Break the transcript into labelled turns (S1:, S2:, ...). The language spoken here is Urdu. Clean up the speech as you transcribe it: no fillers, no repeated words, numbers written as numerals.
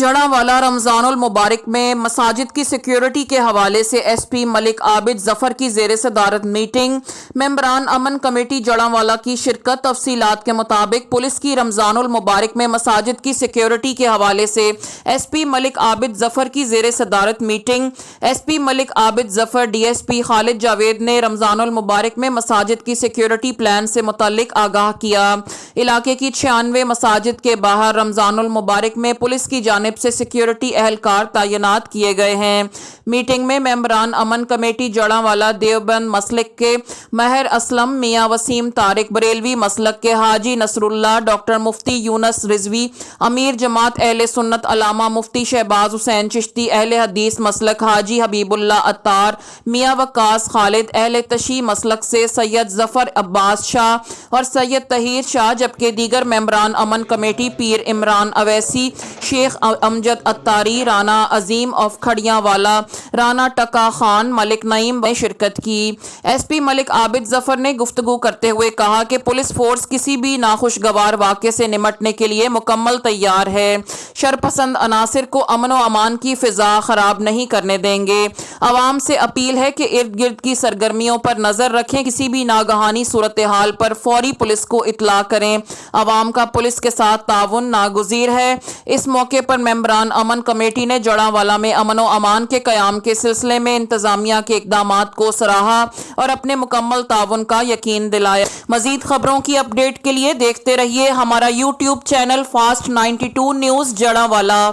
S1: جڑاوالا رمضان المبارک میں مساجد کی سیکیورٹی کے حوالے سے ایس پی ملک عابد ظفر کی زیر صدارت میٹنگ، ممبران امن کمیٹی جڑاوالا کی شرکت۔ تفصیلات کے مطابق پولیس کی رمضان المبارک میں مساجد کی سیکیورٹی کے حوالے سے ایس پی ملک عابد ظفر کی زیر صدارت میٹنگ۔ ایس پی ملک عابد ظفر ڈی ایس پی خالد جاوید نے رمضان المبارک میں مساجد کی سیکیورٹی پلان سے متعلق آگاہ کیا۔ علاقے کی 96 مساجد کے باہر رمضان المبارک میں پولیس کی جانب سے سیکیورٹی اہلکار تعینات کیے گئے ہیں۔ میٹنگ میں ممبران امن کمیٹی جڑاوالا دیوبند مسلک کے مہر اسلم، میاں وسیم طارق بریلوی مسلک کے حاجی نصر اللہ، ڈاکٹر مفتی یونس رضوی، امیر جماعت اہل سنت علامہ مفتی شہباز حسین چشتی، اہل حدیث مسلک حاجی حبیب اللہ عطار، میاں وقاص خالد، اہل تشیع مسلک سے سید ظفر عباس شاہ اور سید طہیر شاہ، جبکہ دیگر ممبران امن committee Pir Imran Owaisi, Sheikh Amjad Attari, Rana Azeem of کھڑیاں والا، رانا ٹکا خان، ملک نعیم نے شرکت کی۔ ایس پی ملک عابد ظفر نے گفتگو کرتے ہوئے کہا کہ پولیس فورس کسی بھی ناخوشگوار واقعے سے نمٹنے کے لیے مکمل تیار ہے۔ شرپسند عناصر کو امن و امان کی فضا خراب نہیں کرنے دیں گے۔ عوام سے اپیل ہے کہ ارد گرد کی سرگرمیوں پر نظر رکھیں، کسی بھی ناگہانی صورتحال پر فوری پولیس کو اطلاع کریں۔ عوام کا پولیس کے ساتھ تعاون ناگزیر ہے۔ اس موقع پر ممبران امن کمیٹی نے جڑاوالا میں امن و امان کے قیام کے سلسلے میں انتظامیہ کے اقدامات کو سراہا اور اپنے مکمل تعاون کا یقین دلایا۔ مزید خبروں کی اپ ڈیٹ کے لیے دیکھتے رہیے ہمارا یوٹیوب چینل فاسٹ 92 نیوز جڑاوالا۔